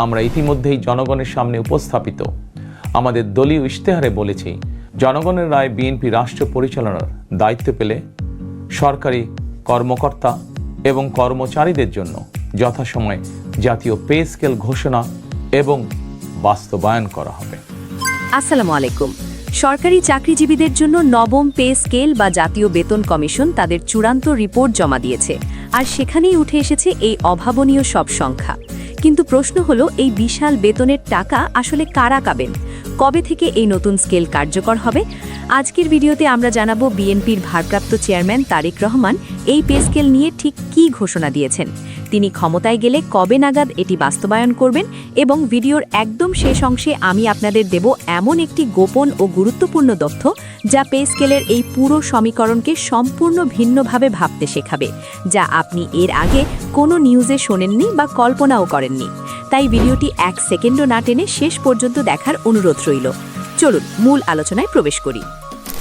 আমরা ইতিমধ্যেই জনগণের সামনে উপস্থাপিত আমাদের দলীয় ইশতেহারে বলেছি, জনগণের রায় বিএনপি রাষ্ট্র পরিচালনার দায়িত্ব পেলে সরকারি কর্মকর্তা এবং কর্মচারীদের জন্য যথাসময়ে জাতীয় পে স্কেল ঘোষণা এবং বাস্তবায়ন করা হবে। আসসালামু আলাইকুম। সরকারি চাকরিজীবীদের জন্য নবম পে স্কেল বা জাতীয় বেতন কমিশন তাদের চূড়ান্ত রিপোর্ট জমা দিয়েছে, আর সেখানেই উঠে এসেছে এই অভাবনীয় সব সংখ্যা। কিন্তু প্রশ্ন হলো, এই বিশাল বেতনের টাকা আসলে কারা পাবেন? কবে থেকে এই নতুন স্কেল কার্যকর হবে? আজকের ভিডিওতে আমরা জানাবো বিএনপির ভারপ্রাপ্ত চেয়ারম্যান তারেক রহমান এই পে স্কেল নিয়ে ঠিক কী ঘোষণা দিয়েছেন, তিনি ক্ষমতায় গেলে কবে নাগাদ এটি বাস্তবায়ন করবেন, এবং ভিডিওর একদম শেষ অংশে আমি আপনাদের দেব এমন একটি গোপন ও গুরুত্বপূর্ণ তথ্য যা পে স্কেলের এই পুরো সমীকরণকে সম্পূর্ণ ভিন্নভাবে ভাবতে শেখাবে, যা আপনি এর আগে কোনো নিউজে শোনেননি বা কল্পনাও করেননি। তাই ভিডিওটি এক সেকেন্ডও না টেনে শেষ পর্যন্ত দেখার অনুরোধ রইল। চলুন মূল আলোচনায় প্রবেশ করি।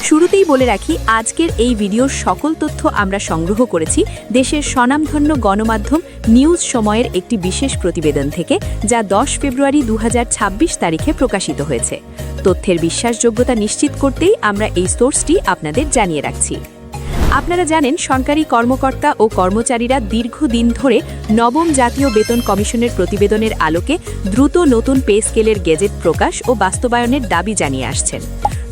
শুরুতেই বলে রাখি, আজকের এই ভিডিওর সকল তথ্য আমরা সংগ্রহ করেছি দেশের স্বনামধন্য গণমাধ্যম নিউজ সময়ের একটি বিশেষ প্রতিবেদন থেকে, যা 10 ফেব্রুয়ারি 2026 তারিখে প্রকাশিত হয়েছে। তথ্যের বিশ্বাসযোগ্যতা নিশ্চিত করতেই আমরা এই সোর্সটি আপনাদের জানিয়ে রাখছি। আপনারা জানেন, সরকারি কর্মকর্তা ও কর্মচারীরা দীর্ঘদিন ধরে নবম জাতীয় বেতন কমিশনের প্রতিবেদনের আলোকে দ্রুত নতুন পে স্কেলের গেজেট প্রকাশ ও বাস্তবায়নের দাবি জানিয়ে আসছেন।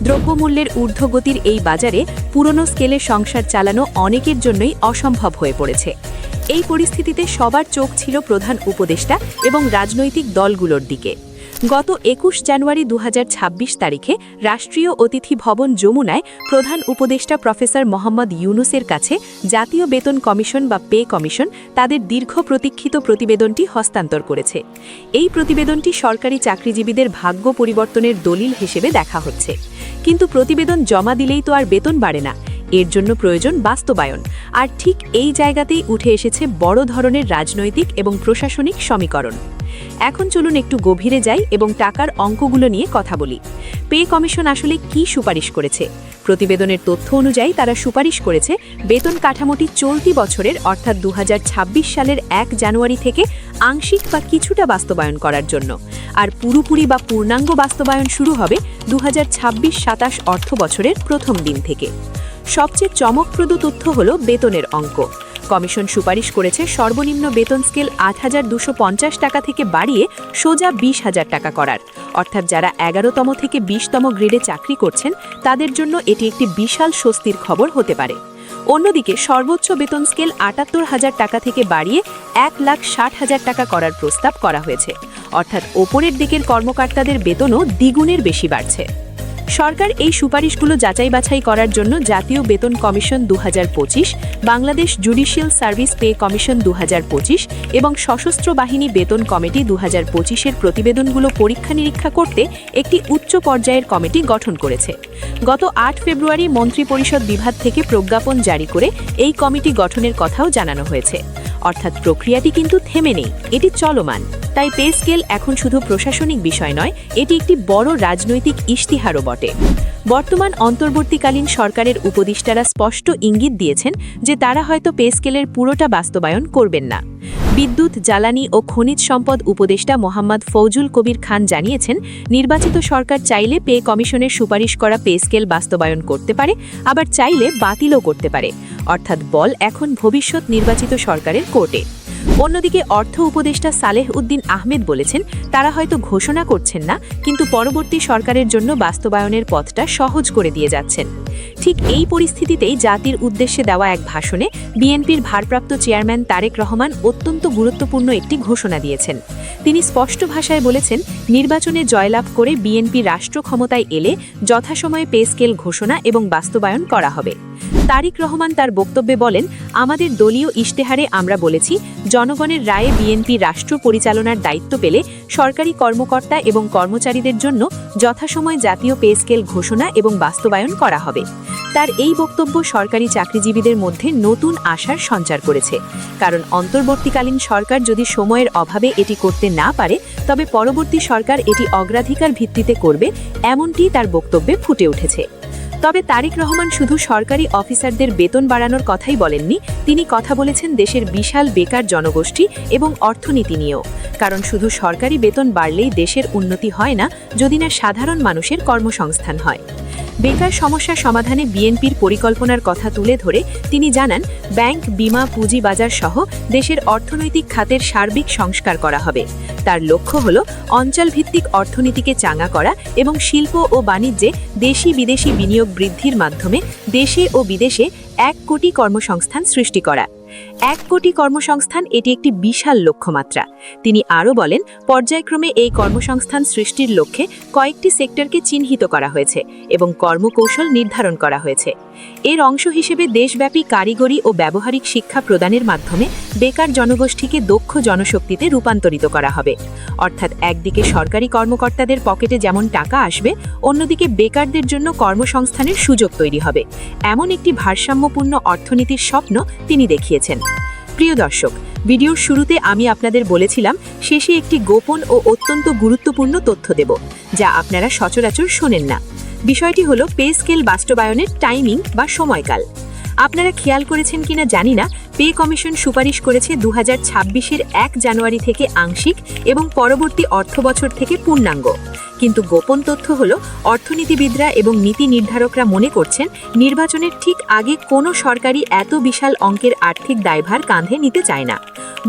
দ্রব্যমূল্যের ঊর্ধ্বগতির এই বাজারে পুরনো স্কেলে সংসার চালানো অনেকের জন্যই অসম্ভব হয়ে পড়েছে। এই পরিস্থিতিতে সবার চোখ ছিল প্রধান উপদেষ্টা এবং রাজনৈতিক দলগুলোর দিকে। গত 21 জানুয়ারি 2026 তারিখে রাষ্ট্রীয় অতিথি ভবন যমুনায় প্রধান উপদেষ্টা প্রফেসর মোহাম্মদ ইউনুসের কাছে জাতীয় বেতন কমিশন বা পে কমিশন তাদের দীর্ঘ প্রতীক্ষিত প্রতিবেদনটি হস্তান্তর করেছে। এই প্রতিবেদনটি সরকারি চাকরিজীবীদের ভাগ্য পরিবর্তনের দলিল হিসেবে দেখা হচ্ছে। কিন্তু প্রতিবেদন জমা দিলেই তো আর বেতন বাড়ে না, এর জন্য প্রয়োজন বাস্তবায়ন। আর ঠিক এই জায়গাতেই উঠে এসেছে বড় ধরনের রাজনৈতিক এবং প্রশাসনিক সমীকরণ। এখন চলুন একটু গভীরে যাই এবং টাকার অঙ্কগুলো নিয়ে কথা বলি। পে কমিশন আসলে কি সুপারিশ করেছে? প্রতিবেদনের তথ্য অনুযায়ী তারা সুপারিশ করেছে বেতন কাঠামোটি চলতি বছরের অর্থাৎ 2026 সালের 1 জানুয়ারি থেকে আংশিক বা কিছুটা বাস্তবায়ন করার জন্য, আর পুরোপুরি বা পূর্ণাঙ্গ বাস্তবায়ন শুরু হবে 2026-27 অর্থ বছরের প্রথম দিন থেকে। সবচেয়ে চমকপ্রদ তথ্য হল বেতনের অঙ্ক। কমিশন সুপারিশ করেছে সর্বনিম্ন বেতন স্কেল ৮,২৫০ টাকা থেকে বাড়িয়ে সোজা ২০,০০০ টাকা করার, অর্থাৎ যারা ১১তম থেকে ২০তম গ্রেডে চাকরি করছেন তাদের জন্য এটি একটি বিশাল স্বস্তির খবর হতে পারে। অন্যদিকে সর্বোচ্চ বেতন স্কেল ৭৮,০০০ টাকা থেকে বাড়িয়ে ১,৬০,০০০ টাকা করার প্রস্তাব করা হয়েছে, অর্থাৎ ওপরের দিকের কর্মকর্তাদের বেতনও দ্বিগুণের বেশি বাড়ছে। সরকার এই সুপারিশগুলো যাচাই বাছাই করার জন্য জাতীয় বেতন commission 2025, Bangladesh judicial service pay commission 2025 এবং সশস্ত্র বাহিনী বেতন কমিটি 2025-এর প্রতিবেদনগুলো পরীক্ষা নিরীক্ষা করতে একটি উচ্চ পর্যায়ের কমিটি গঠন করেছে। গত 8 ফেব্রুয়ারি মন্ত্রিপরিষদ বিভাগ থেকে প্রজ্ঞাপন জারি করে এই কমিটি গঠনের কথাও জানানো হয়েছে। অর্থাৎ প্রক্রিয়াটি কিন্তু থেমে নেই, এটি চলমান। তাই পে স্কেল এখন শুধু প্রশাসনিক বিষয় নয়, এটি একটি বড় রাজনৈতিক ইশতিহারও বটে। বর্তমান অন্তর্বর্তীকালীন সরকারের উপদেষ্টারা স্পষ্ট ইঙ্গিত দিয়েছেন যে তারা হয়তো পে স্কেলের পুরোটা বাস্তবায়ন করবেন না। বিদ্যুৎ, জ্বালানি ও খনিজ সম্পদ উপদেষ্টা মোহাম্মদ ফৌজুল কবির খান জানিয়েছেন, নির্বাচিত সরকার চাইলে পে কমিশনের সুপারিশ করা পে স্কেল বাস্তবায়ন করতে পারে, আবার চাইলে বাতিলও করতে পারে। অর্থাৎ বল এখন ভবিষ্যৎ নির্বাচিত সরকারের কোর্টে। অন্যদিকে অর্থ উপদেষ্টা সালেহ উদ্দিন আহমেদ বলেছেন, তারা হয়তো ঘোষণা করছেন না, কিন্তু পরবর্তী সরকারের জন্য বাস্তবায়নের পথটা সহজ করে দিয়ে যাচ্ছেন। ঠিক এই পরিস্থিতিতেই জাতির উদ্দেশ্যে দেওয়া এক ভাষণে বিএনপির ভারপ্রাপ্ত চেয়ারম্যান তারেক রহমান অত্যন্ত গুরুত্বপূর্ণ একটি ঘোষণা দিয়েছেন। তিনি স্পষ্ট ভাষায় বলেছেন, নির্বাচনে জয়লাভ করে বিএনপি রাষ্ট্র ক্ষমতায় এলে যথাসময়ে পে স্কেল ঘোষণা এবং বাস্তবায়ন করা হবে। তারেক রহমান তার বক্তব্যে বলেন, আমাদের দলীয় ইশতেহারে আমরা বলেছি, জনগণের রায়ে বিএনপি রাষ্ট্র পরিচালনার দায়িত্ব পেলে সরকারি কর্মকর্তা এবং কর্মচারীদের জন্য যথাসময়ে জাতীয় পে স্কেল ঘোষণা এবং বাস্তবায়ন করা হবে। তার এই বক্তব্য সরকারি চাকরিজীবীদের মধ্যে নতুন আশার সঞ্চার করেছে, কারণ অন্তর্বর্তীকালীন সরকার যদি সময়ের অভাবে এটি করতে না পারে, তবে পরবর্তী সরকার এটি অগ্রাধিকার ভিত্তিতে করবে, এমনটি তার বক্তব্যে ফুটে উঠেছে। তবে তারেক রহমান শুধু সরকারি অফিসারদের বেতন বাড়ানোর কথাই বলেননি, তিনি কথা বলেছেন দেশের বিশাল বেকার জনগোষ্ঠী এবং অর্থনীতি নিয়েও। কারণ শুধু সরকারি বেতন বাড়লেই দেশের উন্নতি হয় না, যদি না সাধারণ মানুষের কর্মসংস্থান হয়। বেকার সমস্যা সমাধানে বিএনপির পরিকল্পনার কথা তুলে ধরে তিনি জানান, ব্যাংক, বীমা, পুঁজিবাজার সহ দেশের অর্থনৈতিক খাতের সার্বিক সংস্কার করা হবে। তার লক্ষ্য হল অঞ্চলভিত্তিক অর্থনীতিকে চাঙা করা এবং শিল্প ও বাণিজ্যে দেশি বিদেশি বিনিয়োগ বৃদ্ধির মাধ্যমে দেশে ও বিদেশে 1 কোটি কর্মসংস্থান সৃষ্টি করা। 1 কোটি কর্মসংস্থান, এটি একটি বিশাল লক্ষ্যমাত্রা। তিনি আরও বলেন, পর্যায়ক্রমে এই কর্মসংস্থান সৃষ্টির লক্ষ্যে কয়েকটি সেক্টরকে চিহ্নিত করা হয়েছে এবং কর্মকৌশল নির্ধারণ করা হয়েছে। এর অংশ হিসেবে দেশব্যাপী কারিগরি ও ব্যবহারিক শিক্ষা প্রদানের মাধ্যমে বেকার জনগোষ্ঠীকে দক্ষ জনশক্তিতে রূপান্তরিত করা হবে। অর্থাৎ একদিকে সরকারি কর্মকর্তাদের পকেটে যেমন টাকা আসবে, অন্যদিকে বেকারদের জন্য কর্মসংস্থানের সুযোগ তৈরি হবে। এমন একটি ভারসাম্যপূর্ণ অর্থনীতির স্বপ্ন তিনি দেখিয়েছেন। প্রিয় দর্শক, ভিডিওর শুরুতে আমি আপনাদের বলেছিলাম শেষে একটি গোপন ও অত্যন্ত গুরুত্বপূর্ণ তথ্য দেব, যা আপনারা সচরাচর শোনেন না। বিষয়টি হলো পে স্কেল বাস্তবায়নের টাইমিং বা সময়কাল। আপনারা খেয়াল করেছেন কিনা জানি না, পে কমিশন সুপারিশ করেছে 2026-এর 1 জানুয়ারি থেকে আংশিক এবং পরবর্তী অর্থবছর থেকে পূর্ণাঙ্গ। কিন্তু গোপন তথ্য হলো, অর্থনীতিবিদরা এবং নীতি নির্ধারকরা মনে করছেন নির্বাচনের ঠিক আগে কোনো সরকারি এত বিশাল অঙ্কের আর্থিক দায়ভার কাঁধে নিতে চায় না।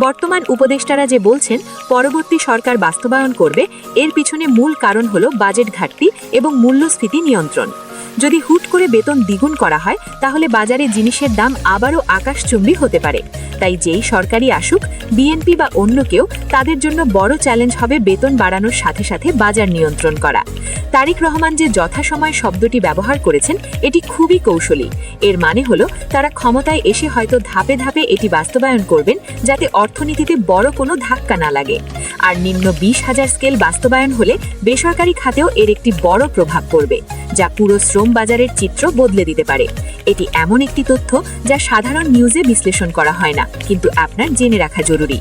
বর্তমান উপদেষ্টারা যে বলছেন পরবর্তী সরকার বাস্তবায়ন করবে, এর পিছনে মূল কারণ হলো বাজেট ঘাটতি এবং মূল্যস্ফীতি নিয়ন্ত্রণ। যদি হুট করে বেতন দ্বিগুণ করা হয়, তাহলে বাজারে জিনিসের দাম আবারও আকাশচুম্বী হতে পারে। তাই যেই সরকারই আসুক, বিএনপি বা অন্য কেউ, তাদের জন্য বড় চ্যালেঞ্জ হবে বেতন বাড়ানোর সাথে সাথে বাজার নিয়ন্ত্রণ করা। তারেক রহমান যে যথাসময় শব্দটি ব্যবহার করেছেন, এটি খুবই কৌশলী। এর মানে হলো তারা ক্ষমতায় এসে হয়তো ধাপে ধাপে এটি বাস্তবায়ন করবেন, যাতে অর্থনীতিতে বড় কোনো ধাক্কা না লাগে। আর নিম্ন 20,000 স্কেল বাস্তবায়ন হলে বেসরকারি খাতেও এর একটি বড় প্রভাব পড়বে, যা পুরো শ্রম বাজারের চিত্র বদলে দিতে পারে। এটি এমন একটি তথ্য যা সাধারণ নিউজে বিশ্লেষণ করা হয় না, কিন্তু আপনার জেনে রাখা জরুরি।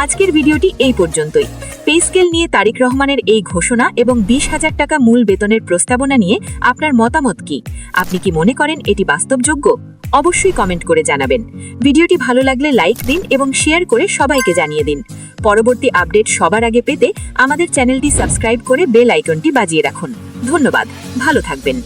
আজকের ভিডিওটি এই পর্যন্তই। পে স্কেল নিয়ে তারেক রহমানের এই ঘোষণা এবং 20,000 টাকা মূল বেতনের প্রস্তাবনা নিয়ে আপনার মতামত কি? আপনি কি মনে করেন এটি বাস্তবযোগ্য? অবশ্যই কমেন্ট করে জানাবেন। ভিডিওটি ভালো লাগলে লাইক দিন এবং শেয়ার করে সবাইকে জানিয়ে দিন। পরবর্তী আপডেট সবার আগে পেতে আমাদের চ্যানেলটি সাবস্ক্রাইব করে বেল আইকনটি বাজিয়ে রাখুন। ধন্যবাদ, ভালো থাকবেন।